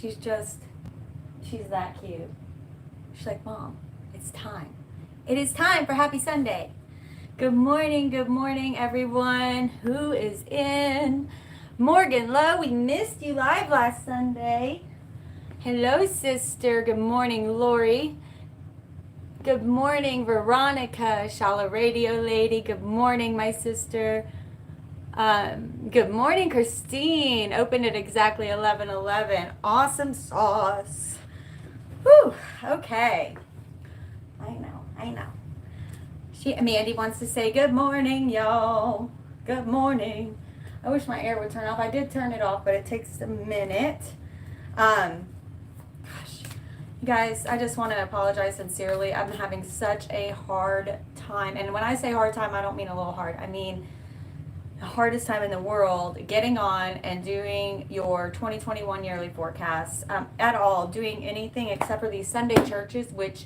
She's that cute. She's like, Mom, it's time. It is time for Happy Sunday. Good morning, everyone. Who is in? Morgan Lowe, we missed you live last Sunday. Hello, sister. Good morning, Lori. Good morning, Veronica, Shala Radio Lady. Good morning, my sister. Good morning, Christine. Opened at exactly 11:11. Awesome sauce. Whew. Okay. I know. Mandy wants to say good morning, y'all. Good morning. I wish my air would turn off. I did turn it off, but it takes a minute. Gosh, you guys, I just want to apologize sincerely. I'm having such a hard time, and when I say hard time, I don't mean a little hard. I mean the hardest time in the world getting on and doing your 2021 yearly forecast at all, doing anything except for these Sunday churches, which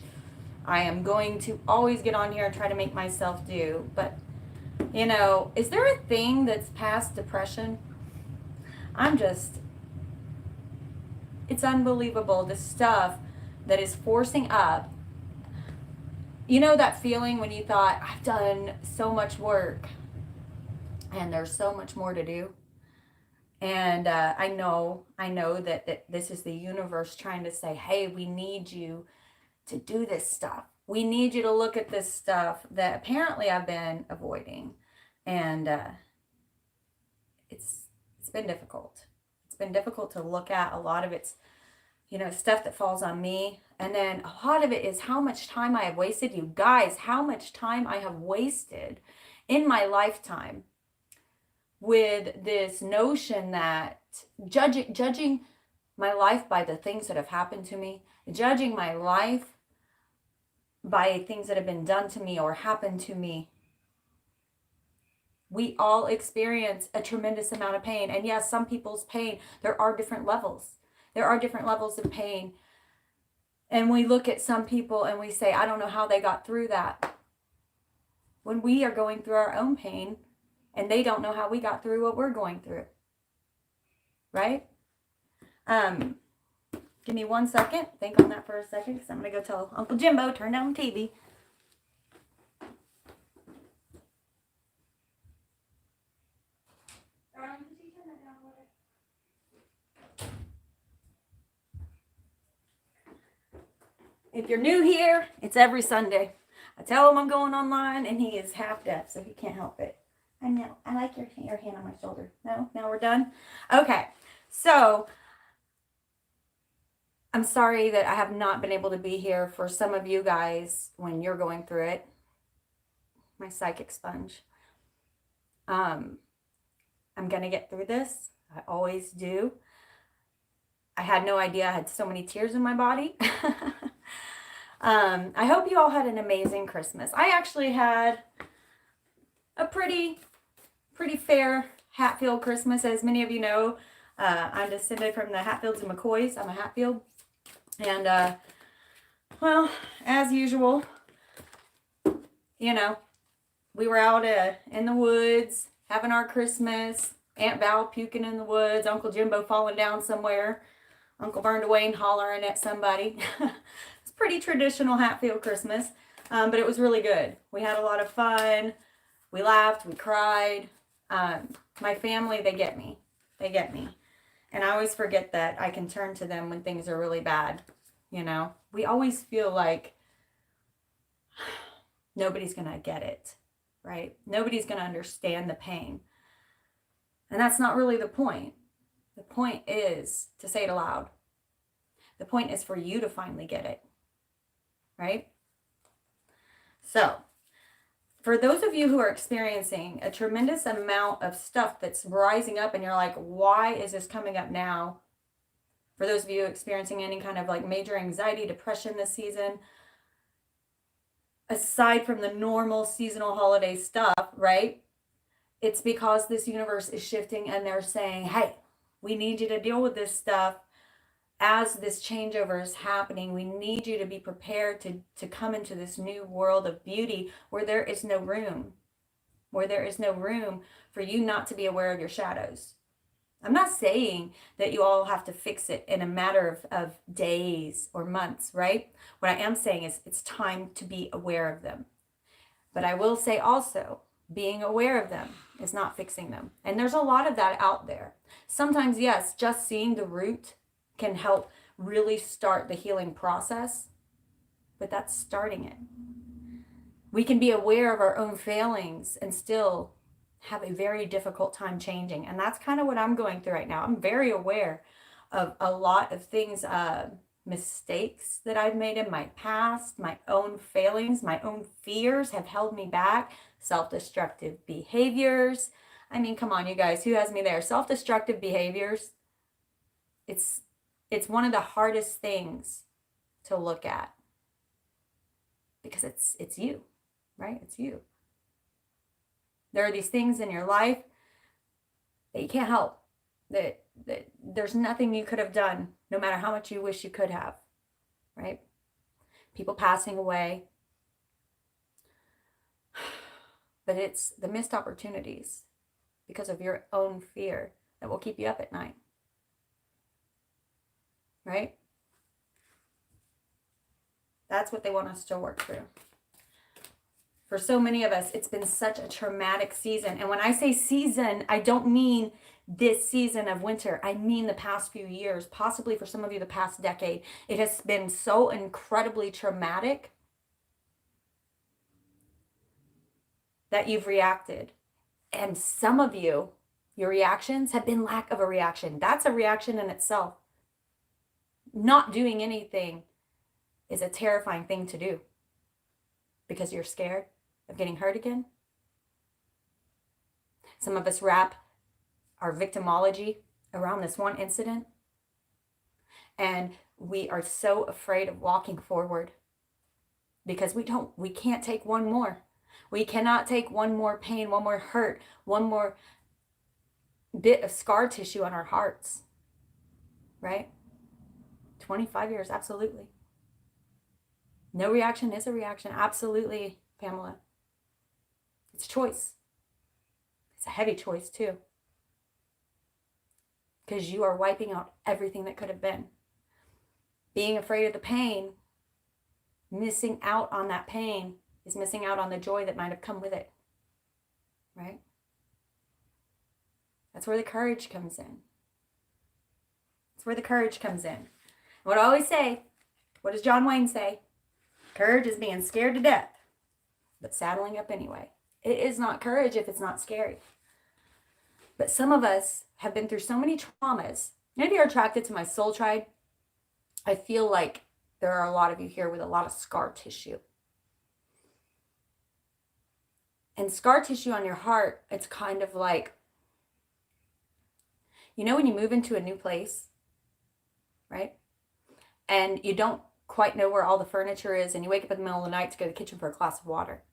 I am going to always get on here and try to make myself do. But, is there a thing that's past depression? It's unbelievable the stuff that is forcing up. You know that feeling when you thought, I've done so much work and there's so much more to do. And I know that this is the universe trying to say, hey, we need you to do this stuff. We need you to look at this stuff that apparently I've been avoiding. And it's been difficult. It's been difficult to look at. A lot of it's, stuff that falls on me. And then a lot of it is how much time I have wasted. You guys, how much time I have wasted in my lifetime with this notion that judging my life by the things that have happened to me, judging my life by things that have been done to me or happened to me. We all experience a tremendous amount of pain. And yes, some people's pain, there are different levels. There are different levels of pain. And we look at some people and we say, I don't know how they got through that. When we are going through our own pain, and they don't know how we got through what we're going through. Right? Give me 1 second. Think on that for a second, because I'm going to go tell Uncle Jimbo, turn down the TV. If you're new here, it's every Sunday. I tell him I'm going online, and he is half deaf, so he can't help it. I know. I like your hand on my shoulder. No? Now we're done? Okay. So, I'm sorry that I have not been able to be here for some of you guys when you're going through it. My psychic sponge. I'm going to get through this. I always do. I had no idea I had so many tears in my body. I hope you all had an amazing Christmas. I actually had a pretty fair Hatfield Christmas. As many of you know, I'm descended from the Hatfields and McCoys. I'm a Hatfield. And, well, as usual, we were out in the woods having our Christmas. Aunt Val puking in the woods. Uncle Jimbo falling down somewhere. Uncle Vern Dwayne hollering at somebody. It's pretty traditional Hatfield Christmas, but it was really good. We had a lot of fun. We laughed. We cried. My family, they get me. And I always forget that I can turn to them when things are really bad. We always feel like nobody's going to get it, right? Nobody's going to understand the pain. And that's not really the point. The point is to say it aloud. The point is for you to finally get it, right? So, for those of you who are experiencing a tremendous amount of stuff that's rising up and you're like, why is this coming up now? For those of you experiencing any kind of like major anxiety, depression this season, aside from the normal seasonal holiday stuff, right? It's because this universe is shifting and they're saying, hey, we need you to deal with this stuff as this changeover is happening. We need you to be prepared to come into this new world of beauty where there is no room for you not to be aware of your shadows. I'm not saying that you all have to fix it in a matter of days or months, right? What I am saying is it's time to be aware of them. But I will say also, being aware of them is not fixing them. And there's a lot of that out there. Sometimes, yes, just seeing the root can help really start the healing process, but that's starting it. We can be aware of our own failings and still have a very difficult time changing. And that's kind of what I'm going through right now. I'm very aware of a lot of things, mistakes that I've made in my past, my own failings, my own fears have held me back, self-destructive behaviors. I mean, come on, you guys, who has me there? Self-destructive behaviors. It's one of the hardest things to look at because it's you, right? It's you. There are these things in your life that you can't help, that there's nothing you could have done, no matter how much you wish you could have, right? People passing away. But it's the missed opportunities because of your own fear that will keep you up at night, right? That's what they want us to work through. For so many of us, it's been such a traumatic season. And when I say season, I don't mean this season of winter. I mean the past few years, possibly for some of you, the past decade. It has been so incredibly traumatic that you've reacted. And some of you, your reactions have been lack of a reaction. That's a reaction in itself. Not doing anything is a terrifying thing to do because you're scared of getting hurt again. Some of us wrap our victimology around this one incident, and we are so afraid of walking forward because we can't take one more. We cannot take one more pain, one more hurt, one more bit of scar tissue on our hearts, right? 25 years, absolutely. No reaction is a reaction, absolutely, Pamela. It's choice. It's a heavy choice too, because you are wiping out everything that could have been. Being afraid of the pain, missing out on that pain, is missing out on the joy that might have come with it, right? That's where the courage comes in. That's where the courage comes in. What I always say, what does John Wayne say? Courage is being scared to death, but saddling up anyway. It is not courage if it's not scary. But some of us have been through so many traumas. Maybe you're attracted to my soul tribe. I feel like there are a lot of you here with a lot of scar tissue. And scar tissue on your heart, it's kind of like, you know when you move into a new place, right? And you don't quite know where all the furniture is, and you wake up in the middle of the night to go to the kitchen for a glass of water.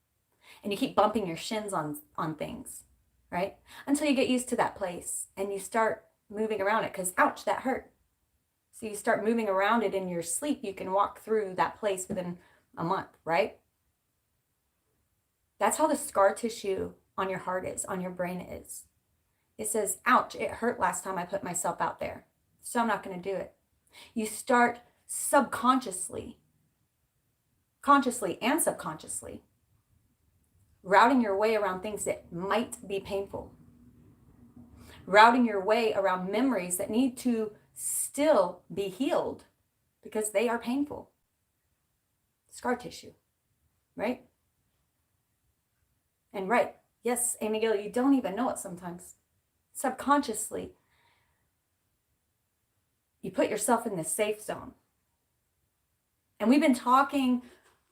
And you keep bumping your shins on things, right? Until you get used to that place and you start moving around it because, ouch, that hurt. So you start moving around it in your sleep. You can walk through that place within a month, right? That's how the scar tissue on your heart is, on your brain is. It says, ouch, it hurt last time I put myself out there, so I'm not going to do it. You start subconsciously, consciously and subconsciously, routing your way around things that might be painful. Routing your way around memories that need to still be healed because they are painful. Scar tissue, right? And right, yes, Amy Gill, you don't even know it sometimes. Subconsciously, you put yourself in this safe zone. And we've been talking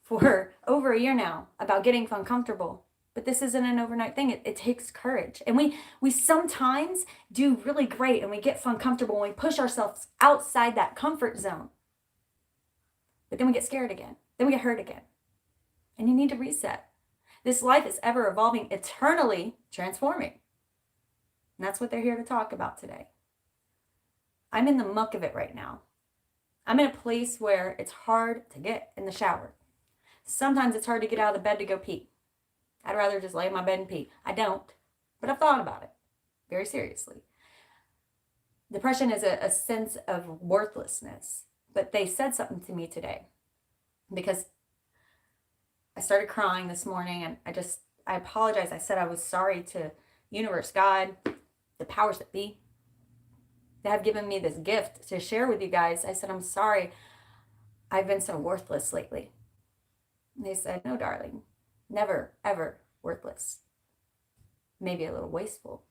for over a year now about getting uncomfortable. But this isn't an overnight thing. It takes courage. And we sometimes do really great and we get uncomfortable and we push ourselves outside that comfort zone. But then we get scared again. Then we get hurt again. And you need to reset. This life is ever evolving, eternally transforming. And that's what they're here to talk about today. I'm in the muck of it right now. I'm in a place where it's hard to get in the shower. Sometimes it's hard to get out of the bed to go pee. I'd rather just lay in my bed and pee. I don't, but I've thought about it very seriously. Depression is a sense of worthlessness. But they said something to me today because I started crying this morning, and I apologized. I said I was sorry to universe, God, the powers that be. They have given me this gift to share with you guys. I said, I'm sorry. I've been so worthless lately. And they said, no, darling, never, ever worthless. Maybe a little wasteful.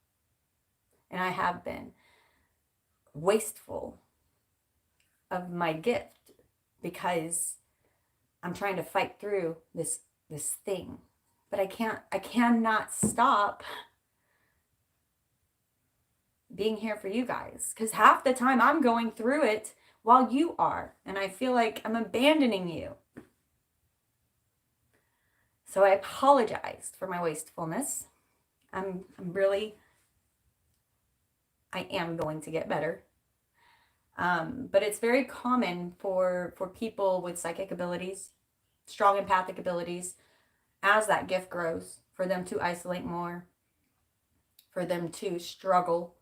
And I have been wasteful of my gift because I'm trying to fight through this thing. But I cannot stop being here for you guys, because half the time I'm going through it while you are, and I feel like I'm abandoning you. So I apologized for my wastefulness. I am going to get better. But it's very common for people with psychic abilities, strong empathic abilities, as that gift grows, for them to isolate more, for them to struggle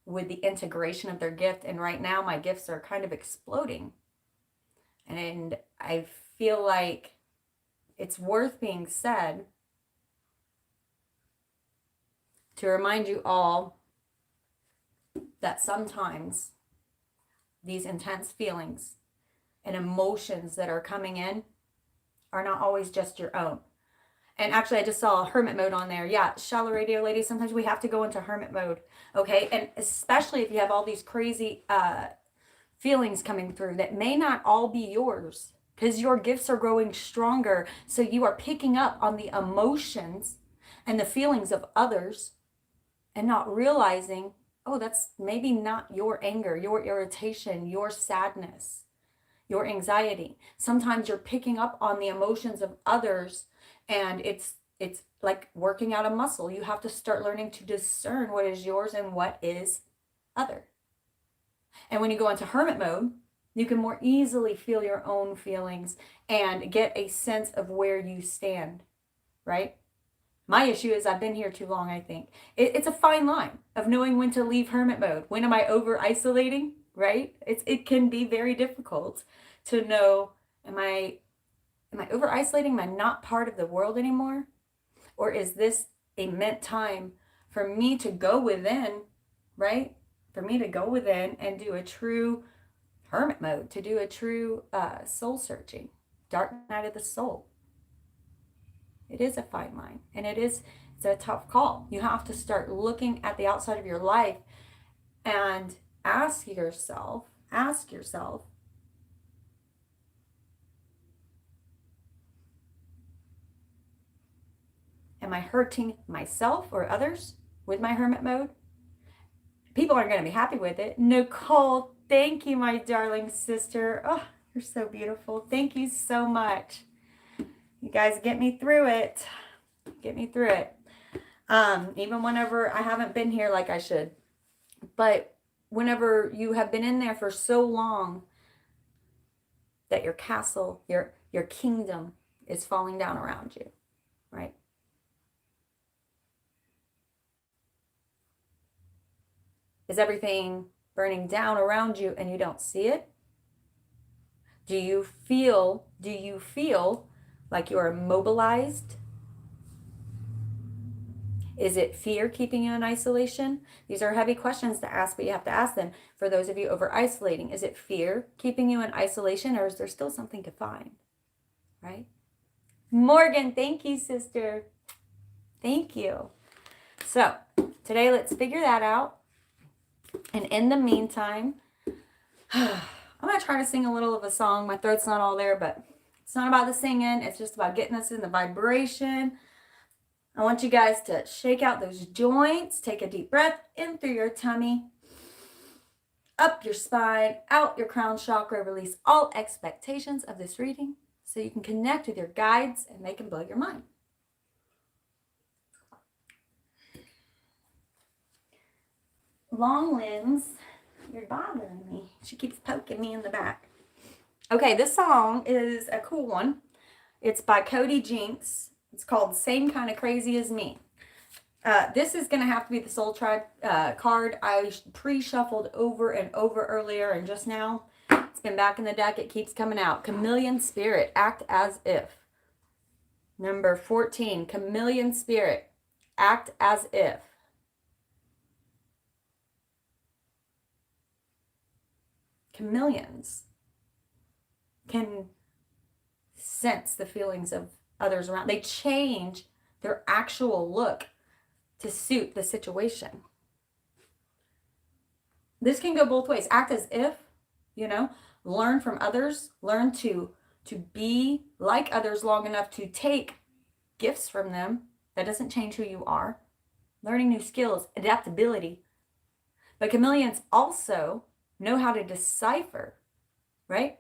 with the integration of their gift. And right now my gifts are kind of exploding. And I feel like it's worth being said to remind you all that sometimes these intense feelings and emotions that are coming in are not always just your own. And actually, I just saw hermit mode on there. Yeah, shallow radio ladies, sometimes we have to go into hermit mode, okay? And especially if you have all these crazy feelings coming through that may not all be yours, because your gifts are growing stronger. So you are picking up on the emotions and the feelings of others and not realizing, oh, that's maybe not your anger, your irritation, your sadness, your anxiety. Sometimes you're picking up on the emotions of others, and it's like working out a muscle. You have to start learning to discern what is yours and what is other. And when you go into hermit mode, you can more easily feel your own feelings and get a sense of where you stand, right? My issue is I've been here too long, I think. It's a fine line of knowing when to leave hermit mode. When am I over isolating, right? It can be very difficult to know, am I over isolating? Am I not part of the world anymore? Or is this a meant time for me to go within, right? For me to go within and do a true hermit mode, to do a true soul searching, dark night of the soul. It is a fine line, and it's a tough call. You have to start looking at the outside of your life and ask yourself, am I hurting myself or others with my hermit mode? People aren't going to be happy with it. Nicole, thank you, my darling sister. Oh, you're so beautiful. Thank you so much. You guys get me through it. Get me through it. Even whenever I haven't been here like I should. But whenever you have been in there for so long that your castle, your kingdom is falling down around you, right? Is everything burning down around you and you don't see it? Do you feel like you are immobilized? Is it fear keeping you in isolation? These are heavy questions to ask, but you have to ask them. For those of you over isolating, is it fear keeping you in isolation, or is there still something to find? Right? Morgan, thank you, sister. Thank you. So today, let's figure that out. And in the meantime, I'm going to try to sing a little of a song. My throat's not all there, but it's not about the singing. It's just about getting us in the vibration. I want you guys to shake out those joints. Take a deep breath in through your tummy, up your spine, out your crown chakra. Release all expectations of this reading so you can connect with your guides and they can blow your mind. Long limbs, you're bothering me. She keeps poking me in the back. Okay, this song is a cool one. It's by Cody Jinks. It's called Same Kind of Crazy as Me. This is going to have to be the Soul Tribe card. I pre-shuffled over and over earlier, and just now it's been back in the deck. It keeps coming out. Chameleon Spirit, act as if. Number 14, Chameleon Spirit, act as if. Chameleons can sense the feelings of others around. They change their actual look to suit the situation. This can go both ways. Act as if, learn from others, learn to be like others long enough to take gifts from them. That doesn't change who you are. Learning new skills, adaptability. But chameleons also know how to decipher, right,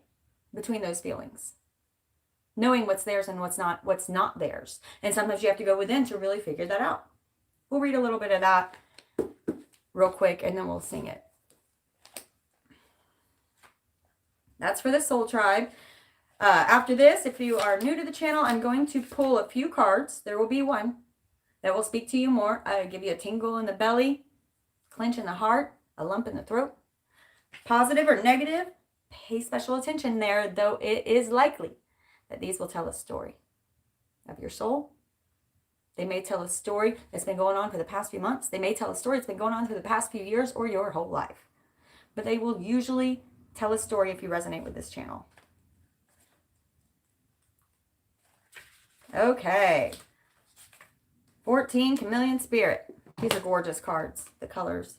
between those feelings. Knowing what's theirs and what's not theirs. And sometimes you have to go within to really figure that out. We'll read a little bit of that real quick and then we'll sing it. That's for the Soul Tribe. After this, if you are new to the channel, I'm going to pull a few cards. There will be one that will speak to you more. Give you a tingle in the belly, clench in the heart, a lump in the throat. Positive or negative, pay special attention there, though it is likely that these will tell a story of your soul. They may tell a story that's been going on for the past few months. They may tell a story that's been going on for the past few years or your whole life. But they will usually tell a story if you resonate with this channel. Okay. 14, Chameleon Spirit. These are gorgeous cards, the colors.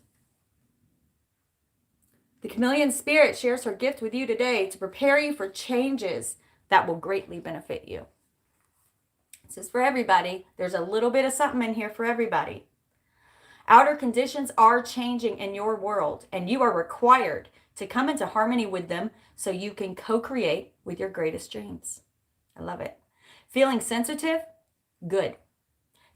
The Chameleon Spirit shares her gift with you today to prepare you for changes that will greatly benefit you. This is for everybody. There's a little bit of something in here for everybody. Outer conditions are changing in your world, and you are required to come into harmony with them so you can co-create with your greatest dreams. I love it. Feeling sensitive? Good.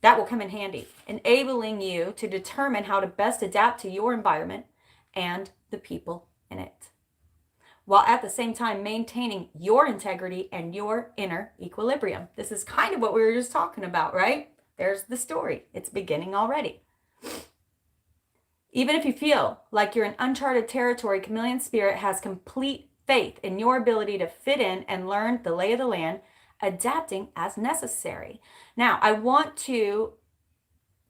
That will come in handy, enabling you to determine how to best adapt to your environment and the people in it, while at the same time maintaining your integrity and your inner equilibrium. This is kind of what we were just talking about, right? There's the story. It's beginning already. Even if you feel like you're in uncharted territory, Chameleon Spirit has complete faith in your ability to fit in and learn the lay of the land, adapting as necessary. Now, I want to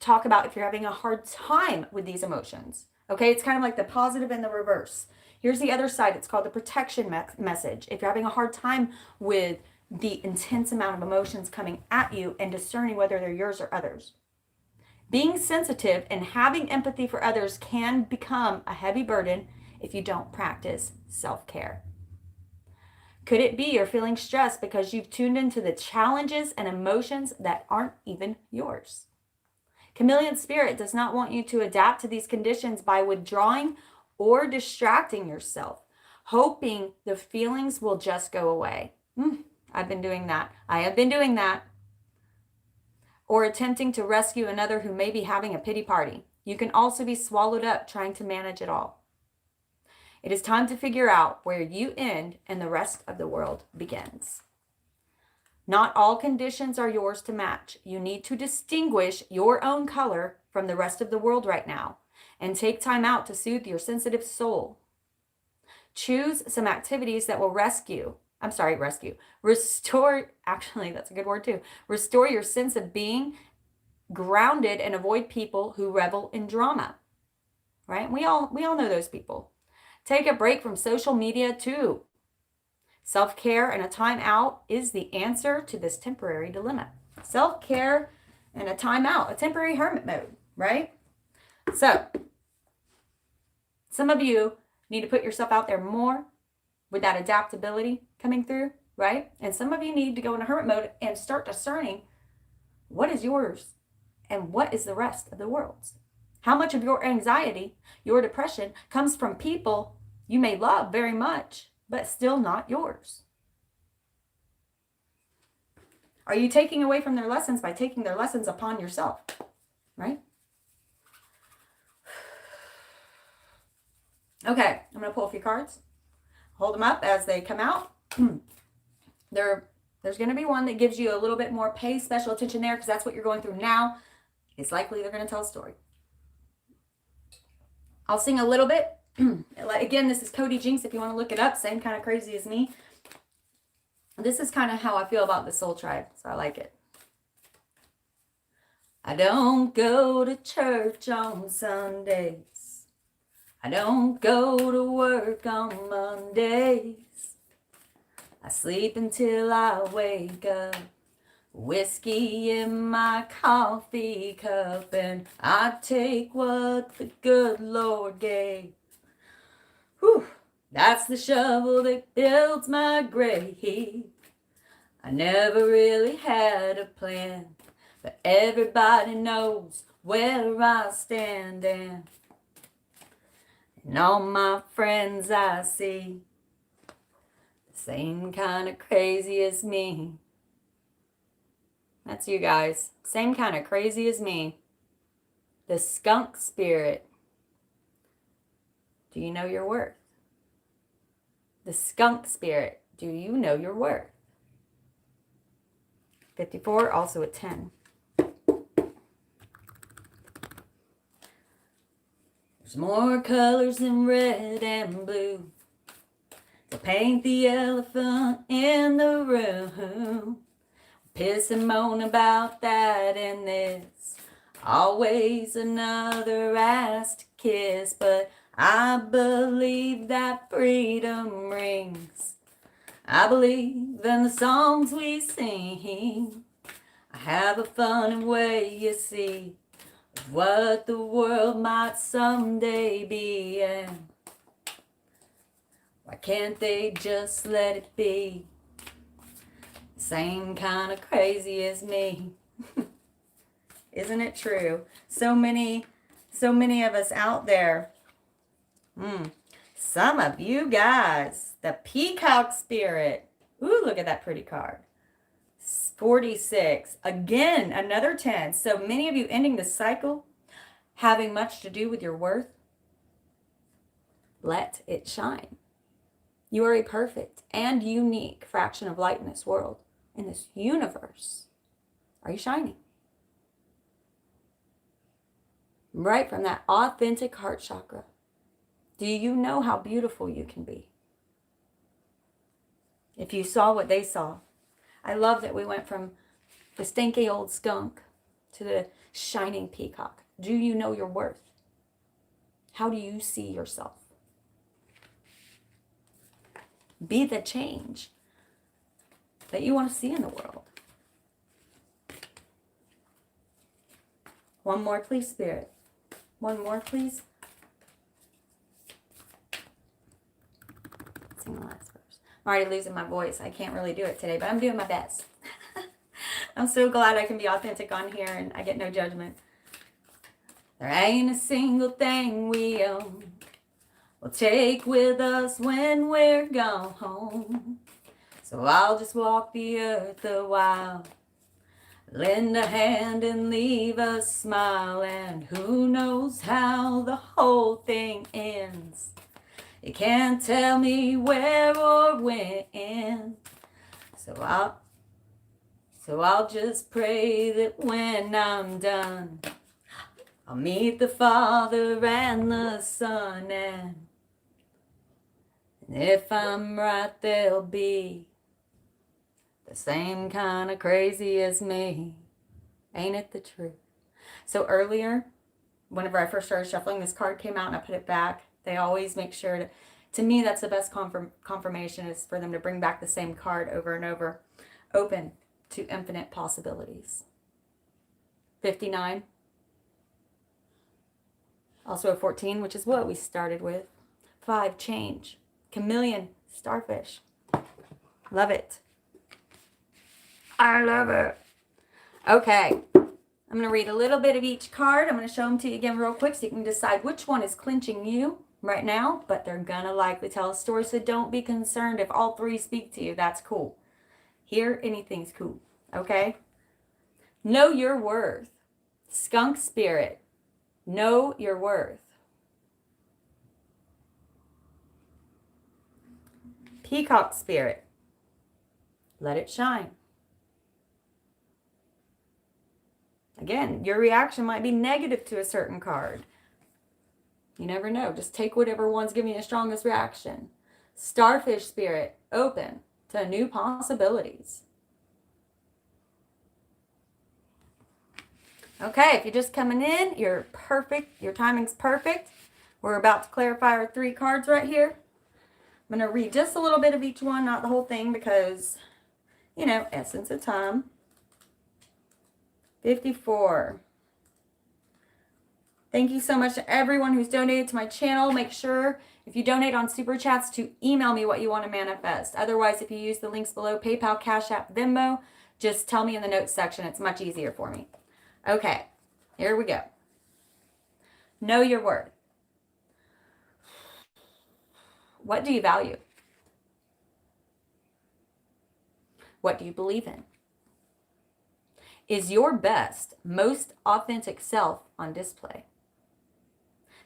talk about if you're having a hard time with these emotions. Okay, it's kind of like the positive and the reverse. Here's the other side. It's called the protection message. If you're having a hard time with the intense amount of emotions coming at you and discerning whether they're yours or others. Being sensitive and having empathy for others can become a heavy burden if you don't practice self-care. Could it be you're feeling stressed because you've tuned into the challenges and emotions that aren't even yours? Chameleon Spirit does not want you to adapt to these conditions by withdrawing or distracting yourself, hoping the feelings will just go away. I've been doing that. I have been doing that. Or attempting to rescue another who may be having a pity party. You can also be swallowed up trying to manage it all. It is time to figure out where you end and the rest of the world begins. Not all conditions are yours to match. You need to distinguish your own color from the rest of the world right now and take time out to soothe your sensitive soul. Choose some activities that will restore, actually, that's a good word too. Restore your sense of being grounded and avoid people who revel in drama, right? We all know those people. Take a break from social media too. Self-care and a time out is the answer to this temporary dilemma. Self-care and a time out, a temporary hermit mode, right? So, some of you need to put yourself out there more with that adaptability coming through, right? And some of you need to go into hermit mode and start discerning what is yours and what is the rest of the world's. How much of your anxiety, your depression comes from people you may love very much, but still not yours? Are you taking away from their lessons by taking their lessons upon yourself, right? Okay, I'm going to pull a few cards. Hold them up as they come out. There's going to be one that gives you a little bit more pay special attention there because that's what you're going through now. it's likely they're going to tell a story. I'll sing a little bit. Again, this is Cody Jinks. If you want to look it up, same kind of crazy as me. This is kind of how I feel about the Soul Tribe, so I like it. I don't go to church on Sundays. I don't go to work on Mondays. I sleep until I wake up. Whiskey in my coffee cup, and I take what the good Lord gave. Whew, that's the shovel that builds my grave. I never really had a plan, but everybody knows where I stand, and all my friends I see, the same kind of crazy as me. That's you guys. Same kind of crazy as me. The skunk spirit. Do you know your worth? The skunk spirit. Do you know your worth? 54, also a 10. There's more colors than red and blue to paint the elephant in the room. Piss and moan about that and this. Always another ass to kiss, but I believe that freedom rings. I believe in the songs we sing. I have a funny way, you see, of what the world might someday be, and why can't they just let it be? Same kind of crazy as me. Isn't it true? So many of us out there. Some of you guys. The peacock spirit. Ooh, look at that pretty card. 46. Again, another 10. So many of you ending the cycle, having much to do with your worth. Let it shine. You are a perfect and unique fraction of light in this world. In this universe. Are you shining? Right from that authentic heart chakra. Do you know how beautiful you can be? If you saw what they saw. I love that we went from the stinky old skunk to the shining peacock. Do you know your worth? How do you see yourself? Be the change that you want to see in the world. One more, please, Spirit. One more, please. Sing the last verse. I'm already losing my voice. I can't really do it today, but I'm doing my best. I'm so glad I can be authentic on here and I get no judgment. There ain't a single thing we own we'll take with us when we're gone home. So I'll just walk the earth a while, lend a hand and leave a smile, and who knows how the whole thing ends. You can't tell me where or when. So I'll just pray that when I'm done, I'll meet the Father and the Son, and if I'm right, they'll be the same kind of crazy as me. Ain't it the truth? So earlier, whenever I first started shuffling, this card came out and I put it back. They always make sure to me, that's the best confirmation is for them to bring back the same card over and over. Open to infinite possibilities. 59. Also a 14, which is what we started with. 5, change. Chameleon, starfish. Love it. I love it. Okay. I'm going to read a little bit of each card. I'm going to show them to you again real quick so you can decide which one is clinching you right now. But they're going to likely tell a story, so don't be concerned if all 3 speak to you. That's cool. Here, anything's cool. Okay? Know your worth. Skunk spirit. Know your worth. Peacock spirit. Let it shine. Again, your reaction might be negative to a certain card. You never know. Just take whatever one's giving you the strongest reaction. Starfish spirit, open to new possibilities. Okay, if you're just coming in, you're perfect. Your timing's perfect. We're about to clarify our 3 cards right here. I'm going to read just a little bit of each one, not the whole thing, because, you know, essence of time. 54. Thank you so much to everyone who's donated to my channel. Make sure, if you donate on Super Chats, to email me what you want to manifest. Otherwise, if you use the links below, PayPal, Cash App, Venmo, just tell me in the notes section. It's much easier for me. Okay, here we go. Know your worth. What do you value? What do you believe in? Is your best, most authentic self on display?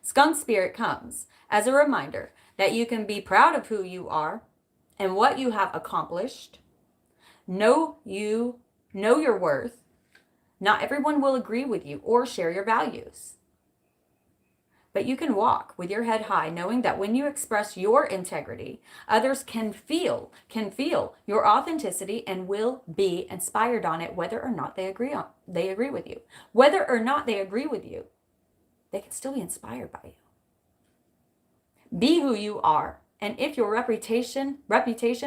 Skunk spirit comes as a reminder that you can be proud of who you are and what you have accomplished. Know your worth. Not everyone will agree with you or share your values. But you can walk with your head high, knowing that when you express your integrity, others can feel your authenticity and will be inspired on it, whether or not they agree with you. Whether or not they agree with you, they can still be inspired by you. Be who you are, and if your reputation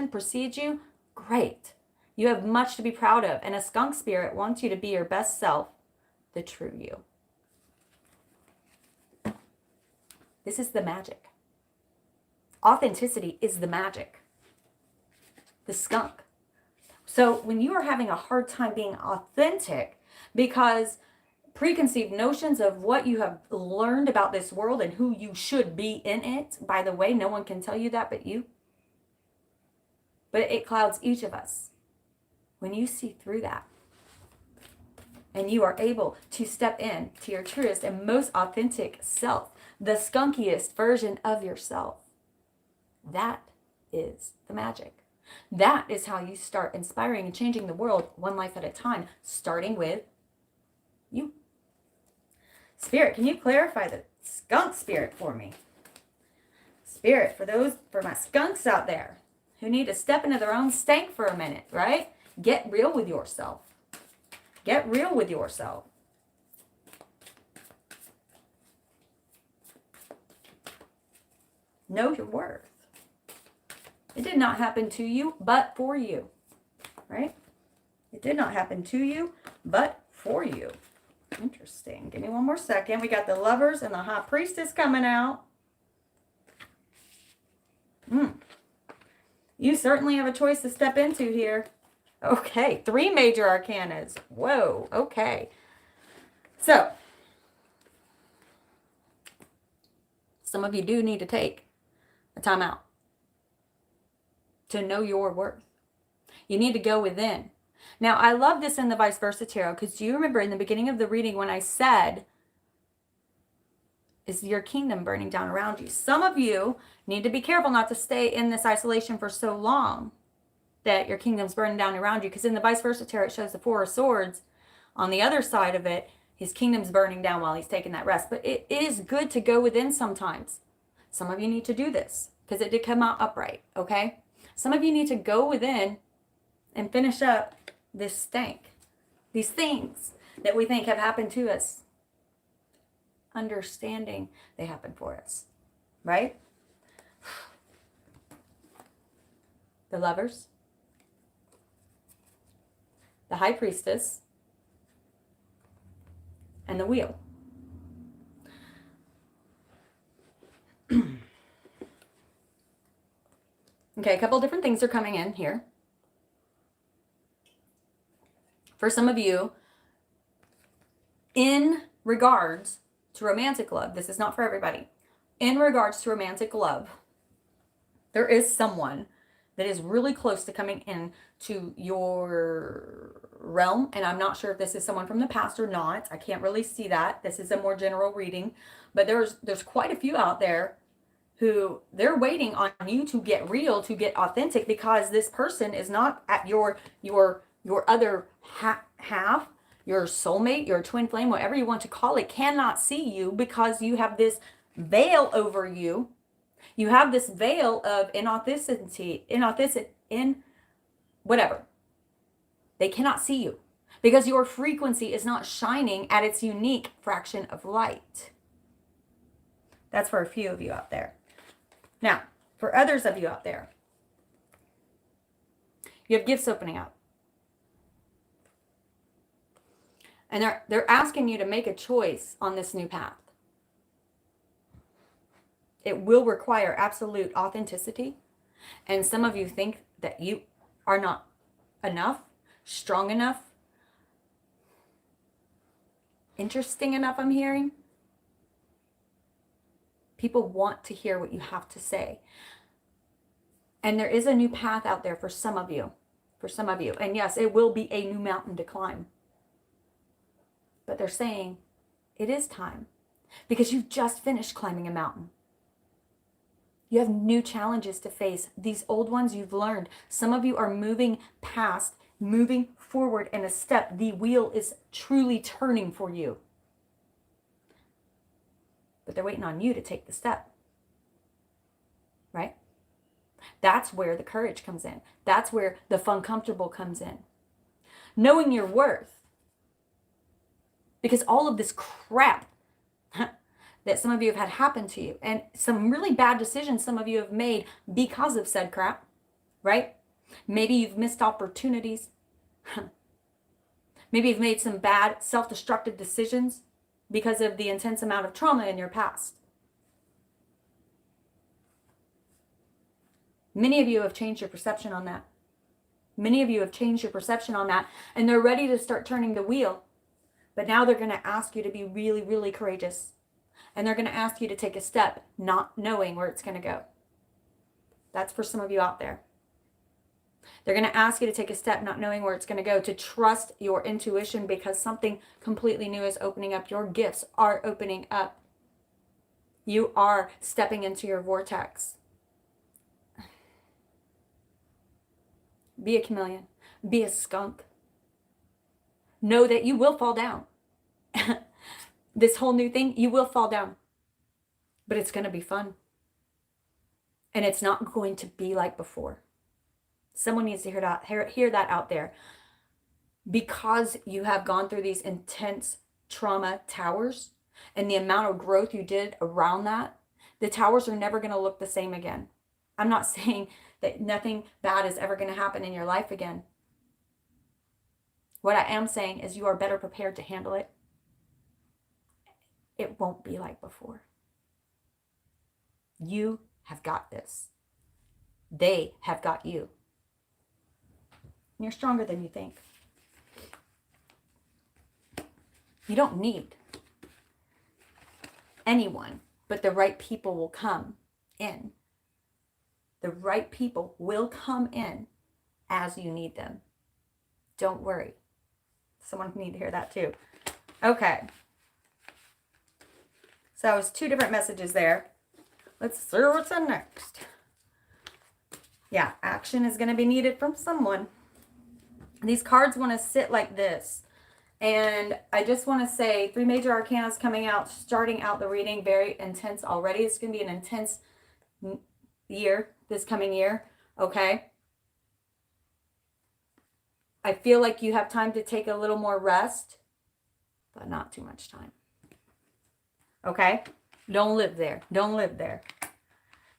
precedes you, great. You have much to be proud of, and a skunk spirit wants you to be your best self, the true you. This is the magic. Authenticity is the magic. The skunk. So when you are having a hard time being authentic because preconceived notions of what you have learned about this world and who you should be in it, by the way, no one can tell you that but you. But it clouds each of us. When you see through that and you are able to step in to your truest and most authentic self, the skunkiest version of yourself, that is the magic. That is how you start inspiring and changing the world one life at a time, starting with you. Spirit, can you clarify the skunk spirit for me? Spirit, for my skunks out there who need to step into their own stank for a minute, right? Get real with yourself. Get real with yourself. Know your worth. It did not happen to you, but for you, right? It did not happen to you, but for you. Interesting. Give me one more second. We got the Lovers and the High Priestess coming out. You certainly have a choice to step into here. Okay, 3 major arcanas. Whoa, okay. So, some of you do need to take a time out to know your worth. You need to go within. Now, I love this in the Vice Versa Tarot, because do you remember in the beginning of the reading when I said, is your kingdom burning down around you? Some of you need to be careful not to stay in this isolation for so long that your kingdom's burning down around you, because in the Vice Versa Tarot, it shows the 4 of Swords. On the other side of it, his kingdom's burning down while he's taking that rest. But it is good to go within sometimes. Some of you need to do this because it did come out upright, okay? Some of you need to go within and finish up this stank. These things that we think have happened to us. Understanding they happen for us, right? The Lovers. The High Priestess. And the Wheel. Okay, a couple different things are coming in here. For some of you, in regards to romantic love, this is not for everybody. In regards to romantic love, there is someone that is really close to coming in to your realm. And I'm not sure if this is someone from the past or not. I can't really see that. This is a more general reading. But there's quite a few out there who they're waiting on you to get real, to get authentic, because this person is not at your other half. your soulmate, your twin flame, whatever you want to call it, cannot see you because you have this veil over you. You have this veil of in whatever. They cannot see you because your frequency is not shining at its unique fraction of light. That's for a few of you out there. Now, for others of you out there, you have gifts opening up. And they're asking you to make a choice on this new path. It will require absolute authenticity. And some of you think that you are not enough, strong enough, interesting enough, I'm hearing. People want to hear what you have to say. And there is a new path out there for some of you. For some of you. And yes, it will be a new mountain to climb. But they're saying it is time because you've just finished climbing a mountain. You have new challenges to face. These old ones you've learned. Some of you are moving past, moving forward in a step. The wheel is truly turning for you. But they're waiting on you to take the step. Right? That's where the courage comes in. That's where the fun comfortable comes in. Knowing your worth. Because all of this crap that some of you have had happen to you and some really bad decisions some of you have made because of said crap, right? Maybe you've missed opportunities. Maybe you've made some bad self-destructive decisions because of the intense amount of trauma in your past. Many of you have changed your perception on that. Many of you have changed your perception on that, and they're ready to start turning the wheel. But now they're going to ask you to be really, really courageous. And they're going to ask you to take a step, not knowing where it's going to go. That's for some of you out there. They're going to ask you to take a step, not knowing where it's going to go, to trust your intuition because something completely new is opening up. Your gifts are opening up. You are stepping into your vortex. Be a chameleon. Be a skunk. Know that you will fall down. This whole new thing, you will fall down. But it's going to be fun. And it's not going to be like before. Someone needs to hear that out there. Because you have gone through these intense trauma towers and the amount of growth you did around that, the towers are never going to look the same again. I'm not saying that nothing bad is ever going to happen in your life again. What I am saying is you are better prepared to handle it. It won't be like before. You have got this. They have got you. And you're stronger than you think. You don't need anyone, but the right people will come in. The right people will come in as you need them. Don't worry. Someone need to hear that too. Okay. So that was 2 different messages there. Let's see what's in next. Yeah, action is going to be needed from someone. These cards want to sit like this. And I just want to say 3 major arcana is coming out, starting out the reading, very intense already. It's going to be an intense year, this coming year. Okay. I feel like you have time to take a little more rest, but not too much time. Okay? Don't live there. Don't live there.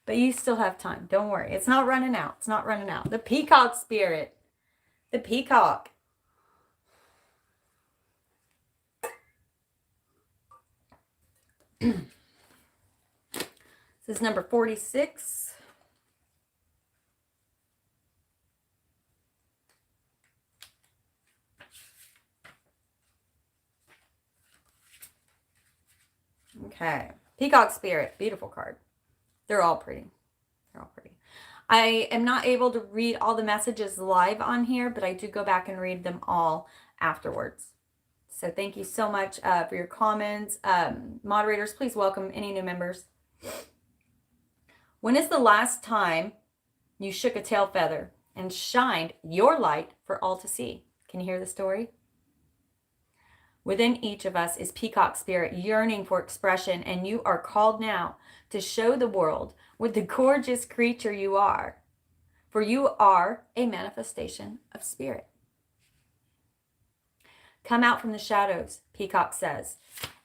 But you still have time. Don't worry. It's not running out. It's not running out. The peacock spirit. The peacock. This is number 46. Okay. Peacock Spirit. Beautiful card. They're all pretty. They're all pretty. I am not able to read all the messages live on here, but I do go back and read them all afterwards. So thank you so much for your comments. Moderators, please welcome any new members. When is the last time you shook a tail feather and shined your light for all to see? Can you hear the story? Within each of us is peacock spirit yearning for expression, and you are called now to show the world what the gorgeous creature you are. For you are a manifestation of spirit. Come out from the shadows, Peacock says,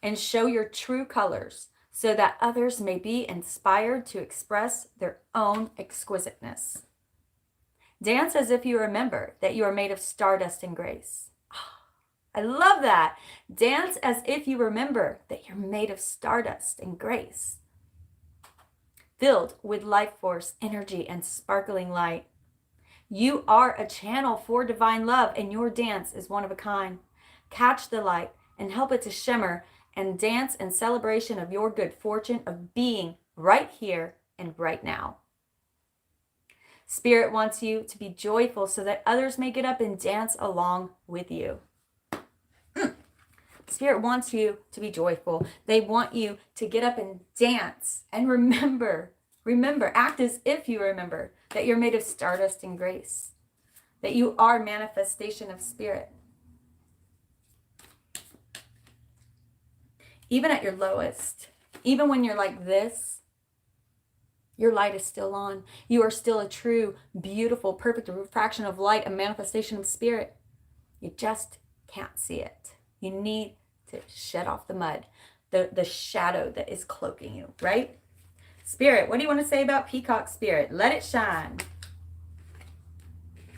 and show your true colors so that others may be inspired to express their own exquisiteness. Dance as if you remember that you are made of stardust and grace. I love that. Dance as if you remember that you're made of stardust and grace. Filled with life force, energy, and sparkling light. You are a channel for divine love, and your dance is one of a kind. Catch the light and help it to shimmer and dance in celebration of your good fortune of being right here and right now. Spirit wants you to be joyful so that others may get up and dance along with you. Spirit wants you to be joyful. They want you to get up and dance and remember, act as if you remember that you're made of stardust and grace, that you are manifestation of spirit. Even at your lowest, even when you're like this, your light is still on. You are still a true, beautiful, perfect refraction of light, a manifestation of spirit. You just can't see it. You need to shed off the mud, the shadow that is cloaking you, right? Spirit, what do you want to say about peacock spirit? Let it shine.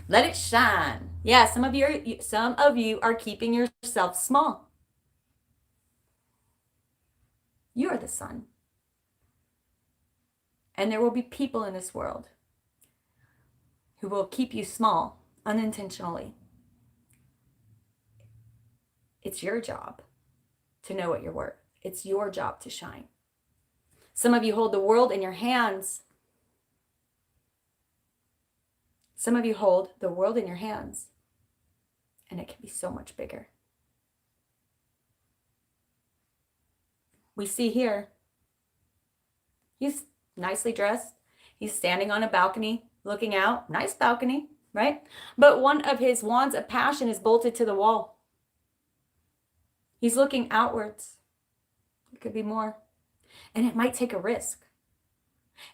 Let it shine. Yeah, some of you are keeping yourself small. You are the sun. And there will be people in this world who will keep you small unintentionally. It's your job to know what you're worth. It's your job to shine. Some of you hold the world in your hands. Some of you hold the world in your hands, and it can be so much bigger. We see here, he's nicely dressed. He's standing on a balcony, looking out. Nice balcony, right? But one of his wands of passion is bolted to the wall. He's looking outwards. It could be more. And it might take a risk.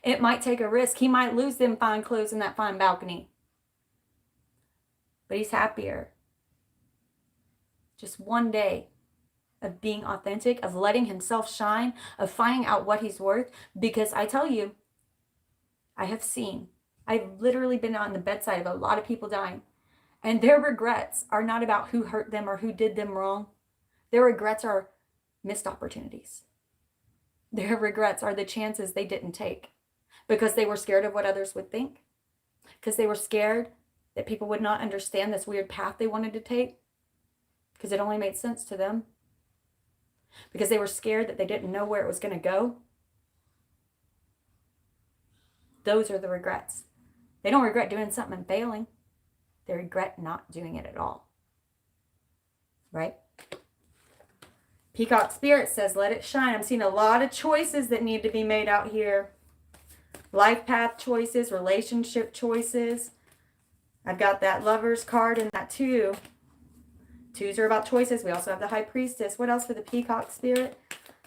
It might take a risk. He might lose them fine clothes in that fine balcony. But he's happier. Just one day of being authentic, of letting himself shine, of finding out what he's worth. Because I tell you, I've literally been on the bedside of a lot of people dying. And their regrets are not about who hurt them or who did them wrong. Their regrets are missed opportunities. Their regrets are the chances they didn't take because they were scared of what others would think, because they were scared that people would not understand this weird path they wanted to take because it only made sense to them, because they were scared that they didn't know where it was going to go. Those are the regrets. They don't regret doing something and failing. They regret not doing it at all. Right? Peacock Spirit says, let it shine. I'm seeing a lot of choices that need to be made out here. Life path choices, relationship choices. I've got that Lover's card and that 2. 2s are about choices. We also have the High Priestess. What else for the Peacock Spirit?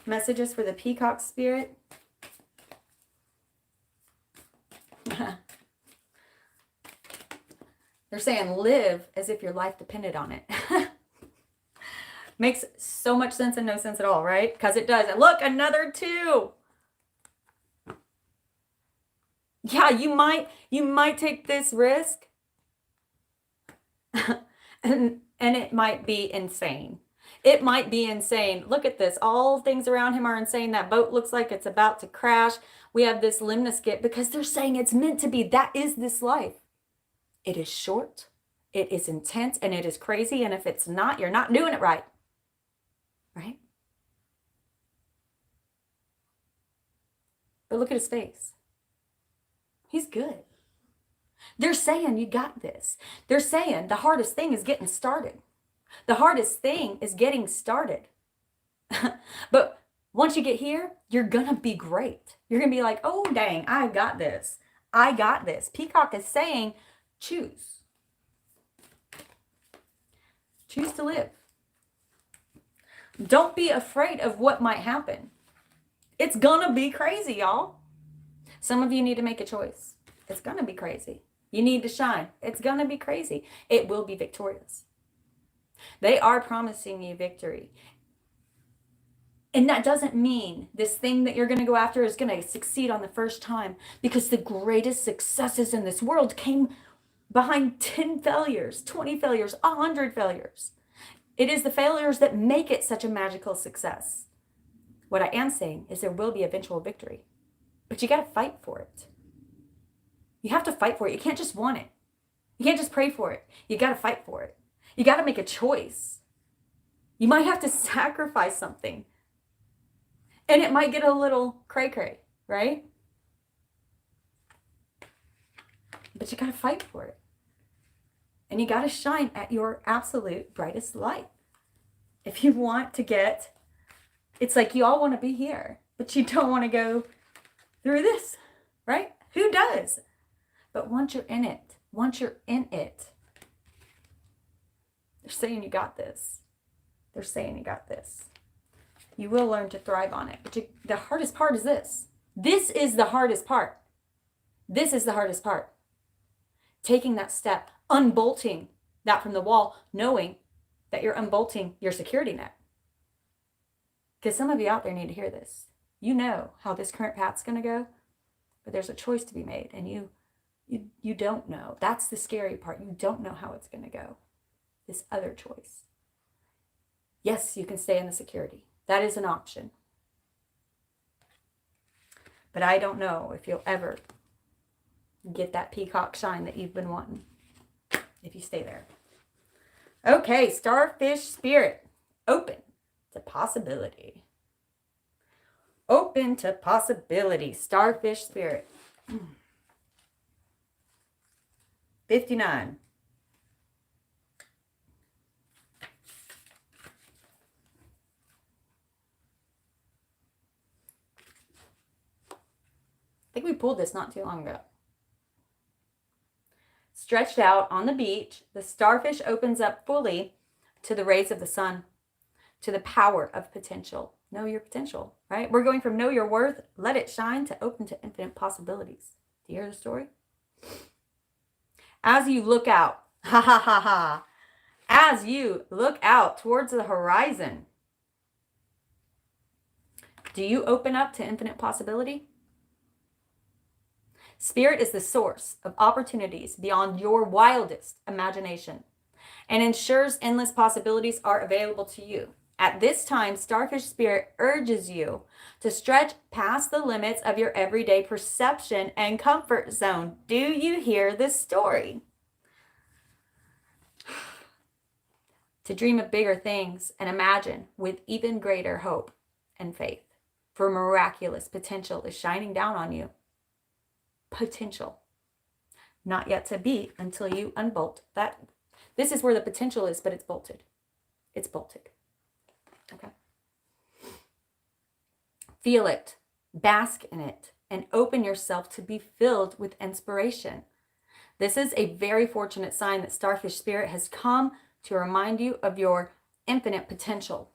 Messages for the Peacock Spirit. They're saying live as if your life depended on it. Makes so much sense and no sense at all, right? Because it does. And look, another 2. Yeah, you might take this risk. and it might be insane. It might be insane. Look at this. All things around him are insane. That boat looks like it's about to crash. We have this limnaskit because they're saying it's meant to be. That is this life. It is short. It is intense and it is crazy. And if it's not, you're not doing it right. Right? But look at his face. He's good. They're saying you got this. They're saying the hardest thing is getting started. The hardest thing is getting started. But once you get here, you're going to be great. You're going to be like, oh, dang, I got this. I got this. Peacock is saying, choose. Choose to live. Don't be afraid of what might happen. It's gonna be crazy, y'all. Some of you need to make a choice. It's gonna be crazy. You need to shine. It's gonna be crazy. It will be victorious. They are promising you victory. And that doesn't mean this thing that you're going to go after is going to succeed on the first time, because the greatest successes in this world came behind 10 failures, 20 failures, 100 failures. It is the failures that make it such a magical success. What I am saying is there will be eventual victory, but you got to fight for it. You have to fight for it. You can't just want it. You can't just pray for it. You got to fight for it. You got to make a choice. You might have to sacrifice something. And it might get a little cray-cray, right? But you got to fight for it. And you got to shine at your absolute brightest light. If you want to get, it's like you all want to be here, but you don't want to go through this, right? Who does? But once you're in it, they're saying you got this. They're saying you got this. You will learn to thrive on it. But the hardest part is this. This is the hardest part. This is the hardest part. Taking that step, unbolting that from the wall, knowing that you're unbolting your security net. Because some of you out there need to hear this. You know how this current path's going to go, but there's a choice to be made, and you don't know. That's the scary part. You don't know how it's going to go. This other choice. Yes, you can stay in the security. That is an option. But I don't know if you'll ever get that peacock shine that you've been wanting if you stay there. Okay, starfish spirit. Open to possibility. Open to possibility. Starfish spirit. 59. I think we pulled this not too long ago. Stretched out on the beach, the starfish opens up fully to the rays of the sun, to the power of potential. Know your potential, right? We're going from know your worth, let it shine, to open to infinite possibilities. Do you hear the story? As you look out, as you look out towards the horizon, do you open up to infinite possibility? Spirit is the source of opportunities beyond your wildest imagination and ensures endless possibilities are available to you. At this time, Starfish Spirit urges you to stretch past the limits of your everyday perception and comfort zone. Do you hear this story? To dream of bigger things and imagine with even greater hope and faith. For miraculous potential is shining down on you. Potential. Not yet to be until you unbolt that. This is where the potential is, but it's bolted. It's bolted. Okay. Feel it, bask in it, and open yourself to be filled with inspiration. This is a very fortunate sign that Starfish Spirit has come to remind you of your infinite potential.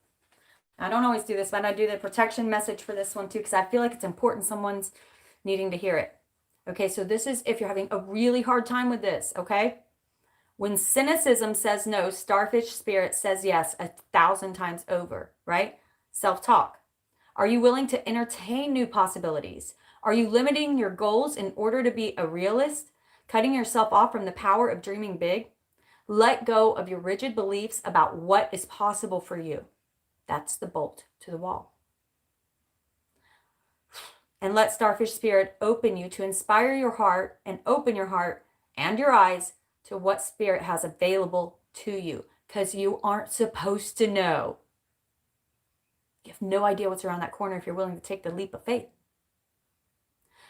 I don't always do this, but I do the protection message for this one too, because I feel like it's important someone's needing to hear it. Okay, so this is if you're having a really hard time with this, okay? When cynicism says no, Starfish Spirit says yes 1,000 times over, right? Self-talk. Are you willing to entertain new possibilities? Are you limiting your goals in order to be a realist? Cutting yourself off from the power of dreaming big? Let go of your rigid beliefs about what is possible for you. That's the bolt to the wall. And let Starfish Spirit open you to inspire your heart and open your heart and your eyes to what Spirit has available to you, because you aren't supposed to know. You have no idea what's around that corner if you're willing to take the leap of faith.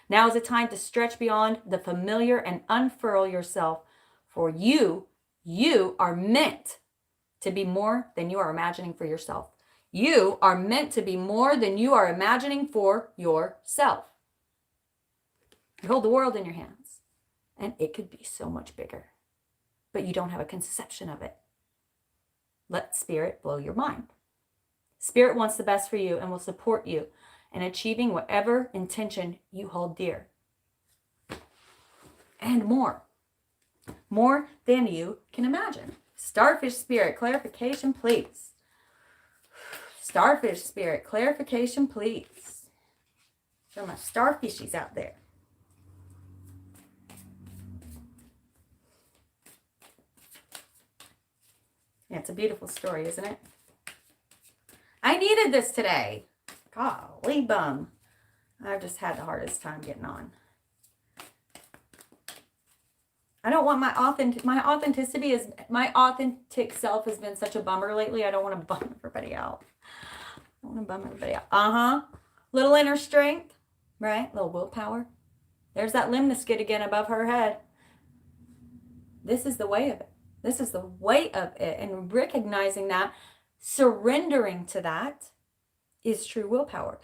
Now is the time to stretch beyond the familiar and unfurl yourself, for you are meant to be more than you are imagining for yourself. You are meant to be more than you are imagining for yourself. You hold the world in your hands, and it could be so much bigger, but you don't have a conception of it. Let Spirit blow your mind. Spirit wants the best for you and will support you in achieving whatever intention you hold dear. And more. More than you can imagine. Starfish spirit, clarification, please. Starfish spirit, clarification, please. For my starfishies out there. Yeah, it's a beautiful story, isn't it? I needed this today. Golly bum. I've just had the hardest time getting on. I don't want my authenticity is, my authentic self has been such a bummer lately. I don't want to bum everybody out. I don't want to bum everybody out. Little inner strength, right? Little willpower. There's that limniscate again above her head. This is the way of it. This is the way of it. And recognizing that, surrendering to that is true willpower.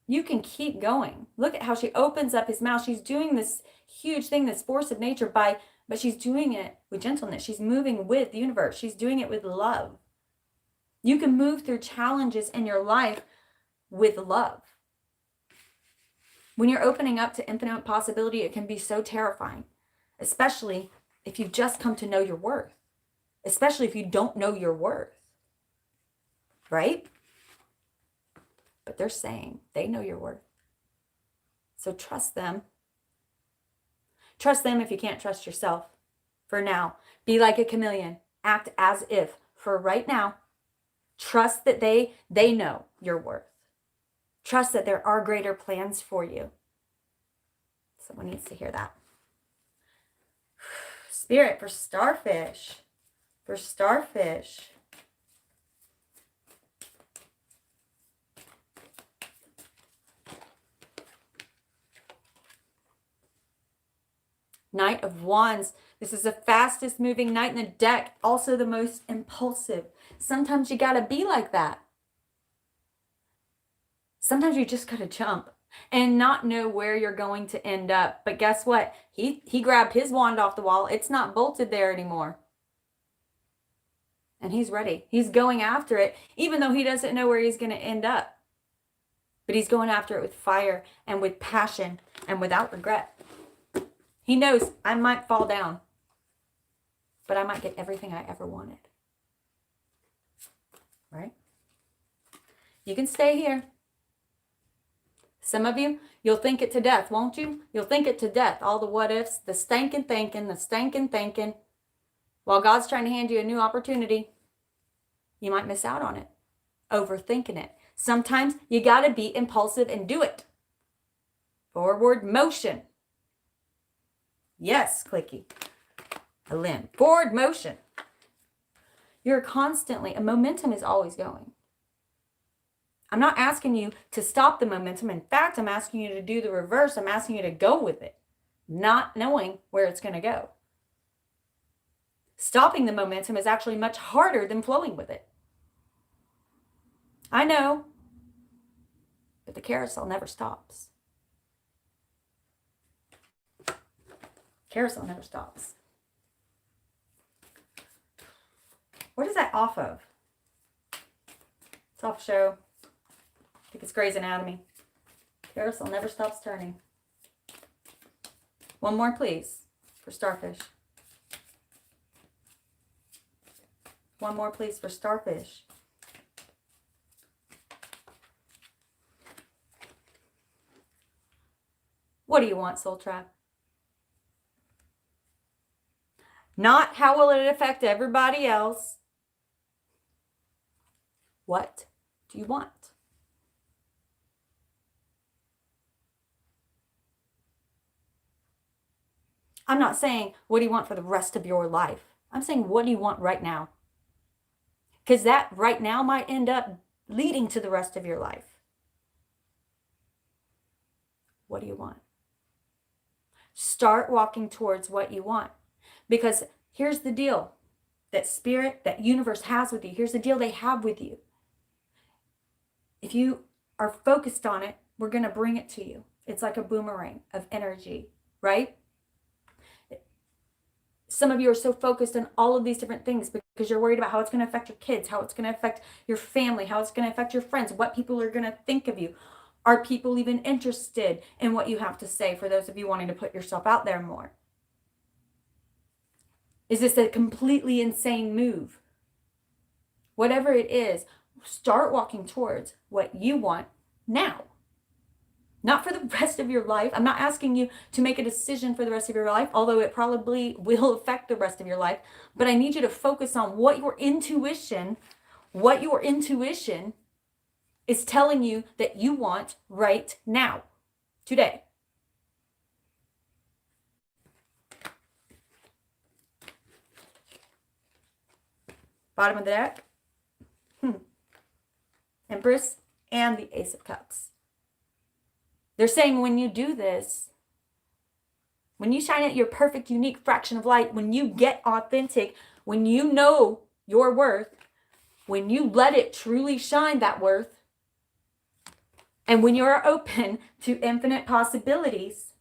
You can keep going. Look at how she opens up his mouth. She's doing this huge thing, this force of nature but she's doing it with gentleness. She's moving with the universe. She's doing it with love. You can move through challenges in your life with love. When you're opening up to infinite possibility, it can be so terrifying, especially if you've just come to know your worth, especially if you don't know your worth, right? But they're saying they know your worth. So trust them. Trust them if you can't trust yourself. For now, be like a chameleon. Act as if. For right now, trust that they know your worth. Trust that there are greater plans for you. Someone needs to hear that. Spirit for starfish. For starfish. Knight of Wands. This is the fastest moving knight in the deck. Also the most impulsive. Sometimes you got to be like that. Sometimes you just got to jump and not know where you're going to end up. But guess what? He grabbed his wand off the wall. It's not bolted there anymore. And he's ready. He's going after it, even though he doesn't know where he's going to end up. But he's going after it with fire and with passion and without regret. He knows I might fall down, but I might get everything I ever wanted. Right? You can stay here. Some of you, you'll think it to death, won't you? You'll think it to death. All the what ifs, the stankin' thinking. While God's trying to hand you a new opportunity, you might miss out on it. Overthinking it. Sometimes you got to be impulsive and do it. Forward motion. Yes, clicky. A limb. Forward motion. You're constantly, momentum is always going. I'm not asking you to stop the momentum. In fact, I'm asking you to do the reverse. I'm asking you to go with it, not knowing where it's going to go. Stopping the momentum is actually much harder than flowing with it. I know, but the carousel never stops. Carousel never stops. What is that off of? It's off show. I think it's Grey's Anatomy. Carousel never stops turning. One more, please, for starfish. One more, please, for starfish. What do you want, Soul Trap? Not how will it affect everybody else. What do you want? I'm not saying, what do you want for the rest of your life? I'm saying, what do you want right now? Because that right now might end up leading to the rest of your life. What do you want? Start walking towards what you want. Because here's the deal that spirit, that universe has with you. Here's the deal they have with you. If you are focused on it, we're going to bring it to you. It's like a boomerang of energy, right? Some of you are so focused on all of these different things because you're worried about how it's going to affect your kids, how it's going to affect your family, how it's going to affect your friends, what people are going to think of you. Are people even interested in what you have to say, for those of you wanting to put yourself out there more? Is this a completely insane move? Whatever it is, start walking towards what you want now. Not for the rest of your life. I'm not asking you to make a decision for the rest of your life, although it probably will affect the rest of your life. But I need you to focus on what your intuition is telling you that you want right now, today. Bottom of the deck. Empress and the Ace of Cups. They're saying when you do this, when you shine at your perfect, unique fraction of light, when you get authentic, when you know your worth, when you let it truly shine that worth, and when you're open to infinite possibilities,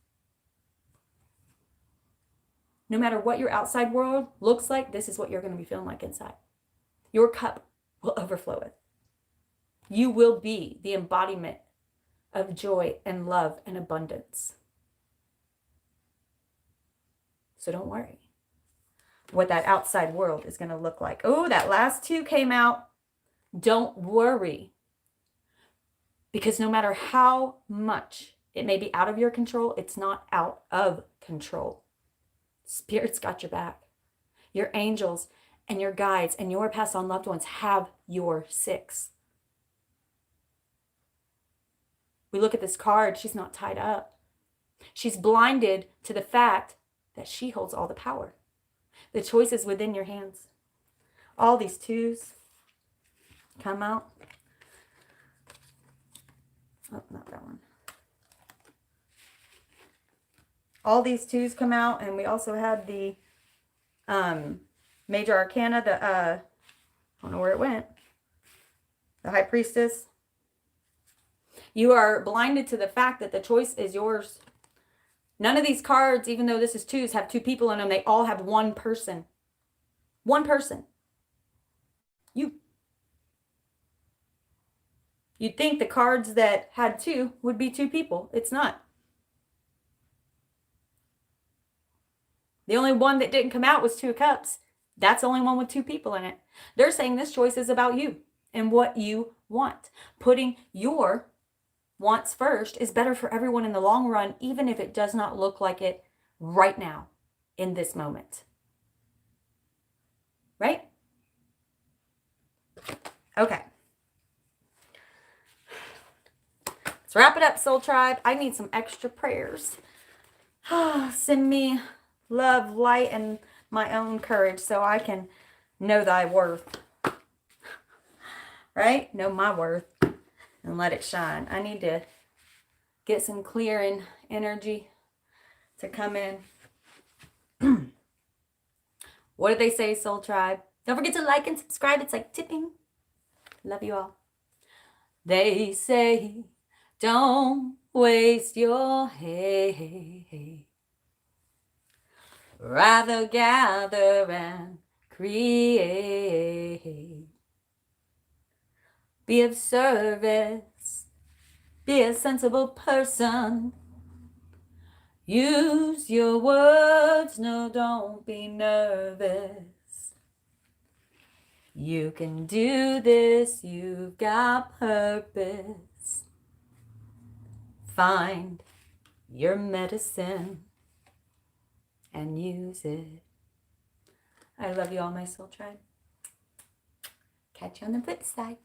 no matter what your outside world looks like, this is what you're going to be feeling like inside. Your cup will overflow with. You will be the embodiment of joy and love and abundance. So don't worry what that outside world is going to look like. Oh, that last two came out. Don't worry. Because no matter how much it may be out of your control, it's not out of control. Spirit's got your back. Your angels and your guides and your past on loved ones have your six. We look at this card, she's not tied up. She's blinded to the fact that she holds all the power. The choice is within your hands. All these twos come out. Oh, not that one. All these twos come out, and we also had the Major Arcana, I don't know where it went. The High Priestess. You are blinded to the fact that the choice is yours. None of these cards, even though this is twos, have two people in them. They all have one person. One person. You. You'd think the cards that had two would be two people. It's not. The only one that didn't come out was Two of Cups. That's the only one with two people in it. They're saying this choice is about you and what you want. Putting your wants first is better for everyone in the long run, even if it does not look like it right now, in this moment. Right? Okay. Let's wrap it up, Soul Tribe. I need some extra prayers. Send me love, light, and my own courage so I can know thy worth. Right? Know my worth and let it shine. I need to get some clearing energy to come in. What did they say, Soul Tribe? Don't forget to like and subscribe. It's like tipping. Love you all. They say, don't waste your hate. Rather gather and create. Be of service. Be a sensible person. Use your words. No, don't be nervous. You can do this. You've got purpose. Find your medicine and use it. I love you all, my Soul Tribe. Catch you on the flip side.